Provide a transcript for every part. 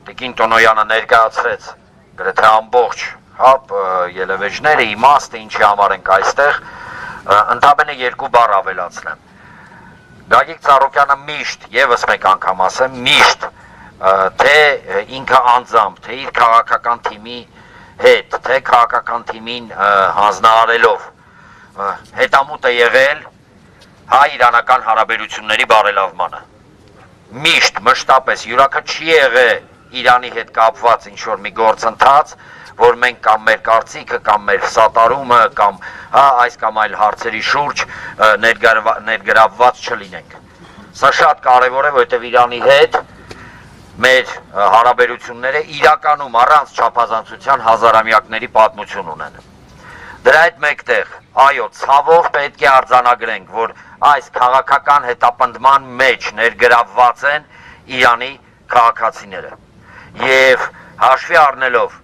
Տիկին Տոնոյանը ներկայացրեց գրեթե ամբողջ ելևէջները, իմաստը ինչի համար ենք այստեղ, ընդամենը երկու բառ ավելացնեմ։ Գագիկ Ծառուկյանը միշտ, եւս մեկ անգամ ասեմ, միշտ թե ինքը անձամբ, թե իր քաղաքական թիմի հետ, թե քաղաքական թիմին հանձնարարելով հետամուտ է եղել հայ-իրանական հարաբերությունների բարելավմանը։ Միշտ, մշտապես, յուրաքանչյուր չի եղել Իրանի հետ կապված ինչ-որ մի գործընթաց, որ մենք կամ մեր կարծիքը, կամ մեր սատարումը, կամ այս կամ այլ հարցերի շուրջ ներգրավված չլինենք։ Սա շատ կարևոր է, որովհետև Իրանի հետ մեր հարաբերությունները իրականում առանց չափազանցության հազարամյակների պատմություն ունեն։ Դրա հետ մեկտեղ, այո, ցավով պետք է արձանագրենք, որ այս քաղաքական հետապնդման մեջ ներգրավված են Իրանի քաղաքացիները։ Եվ հաշվի առնելով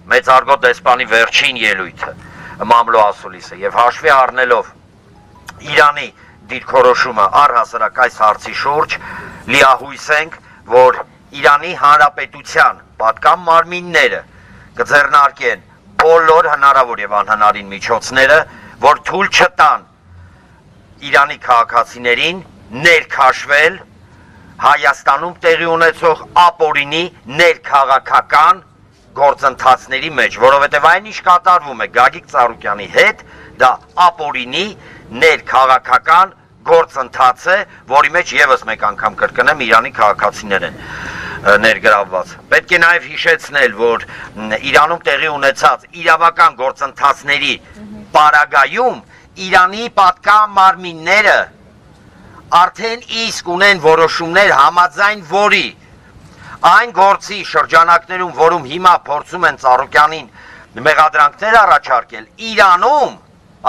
մեծարգո դեսպանի վերջին ելույթը Մամլո Ասուլիսը եւ հաշվի առնելով Իրանի դիրքորոշումը առհասարակ այս հարցի շուրջ, լիահույս ենք, որ Իրանի Հանրապետության պատկան մարմինները կձեռնարկեն բոլոր հնարավոր եւ անհնարին միջոցները, որ թույլ չտան Իրանի քաղաքացիներին ներքաշվել Հայաստանում տեղի ունեցող ապօրինի ներքաղաքական գործընթացների մեջ, որովհետև այն ինչ կատարվում է Գագիկ Ծառուկյանի հետ, դա ապօրինի ներքաղաքական գործընթաց է, որի մեջ եւս մեկ անգամ կրկնեմ Իրանի քաղաքացիներ են ներգրավված։ Պետք է նաև հիշեցնել, որ Իրանում տեղի ունեցած իրավական գործընթացների պարագայում Իրանի պատկան մարմինները արդեն իսկ ունեն որոշումներ համաձայն որի այն գործի շրջանակներում, որում հիմա փորձում են Ծառուկյանին մեղադրանքներ առաջարկել, Իրանում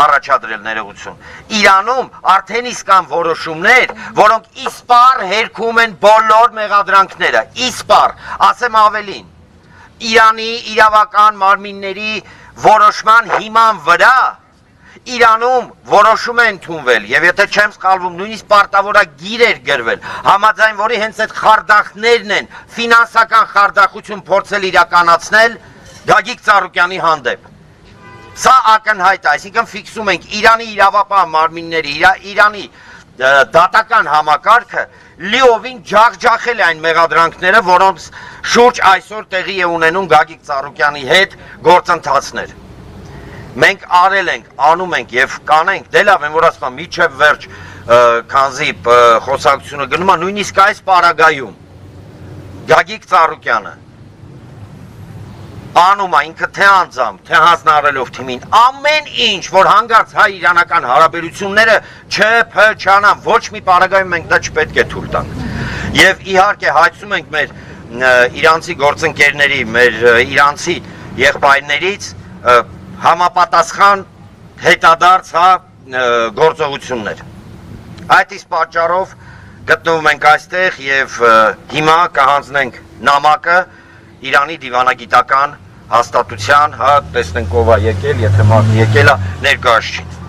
առաջադրել ներողություն, Իրանում արդեն իսկ կան որոշումներ, որոնք իսպառ հերքում են բոլոր մեղադրանքները, իսպառ, ասեմ ավելին, Իրանի իրավական մարմինների որոշման հիման վրա Իրանում որոշում է ընդունվել եւ եթե չեմ սխալվում նույնիսկ պարտավորագիր էր գրվել համաձայն որի հենց այդ խարդախներն են ֆինանսական խարդախություն փորձել իրականացնել Գագիկ Ծառուկյանի հանդեպ սա ակնհայտ է այսինքն ֆիքսում ենք Իրանի իրավապահ մարմինների Իրանի դատական համակարգը լիովին ջախջախել է այն մեղադրանքները որոնց շուրջ այսօր տեղի է ունենում Գագիկ Ծառուկյանի հետ գործընթացներ Մենք արել ենք, անում ենք եւ կանենք, դե լավ եմ որ ասում եմ, միջև վերջ քանզի խոսակցությունը գնում է նույնիսկ այս պարագայում Գագիկ Ծառուկյանը անում է ինքը թե անձամբ, թե հանձնարարելով թիմին ամեն ինչ, որ հանգարց հայ-իրանական հարաբերությունները չփչանան, ոչ մի պարագայում մենք դա չպետք է թույլ տանք։ Եվ իհարկե հայցում ենք մեր իրանցի գործընկերների, մեր իրանցի եղբայրներից համապատասխան հետադարձ գործողություններ։ Այդ իսկ պատճառով գտնվում ենք այստեղ եւ հիմա կհանձնենք նամակը Իրանի դիվանագիտական հաստատության, տեսնենք ով է եկել, եթե մարդ եկել է, ներկայացուցիչ։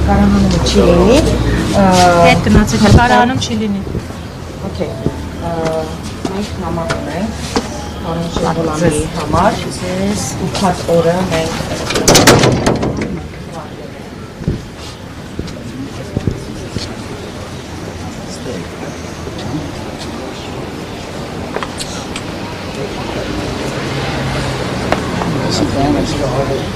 Նկարահանումը չի լինի, հետ գնացեք նկարահանում չի լինի։ Okay, մենք նամակ ունենք, Արոն Շահբոլյանի համար, ուղղած օրը մենք It's a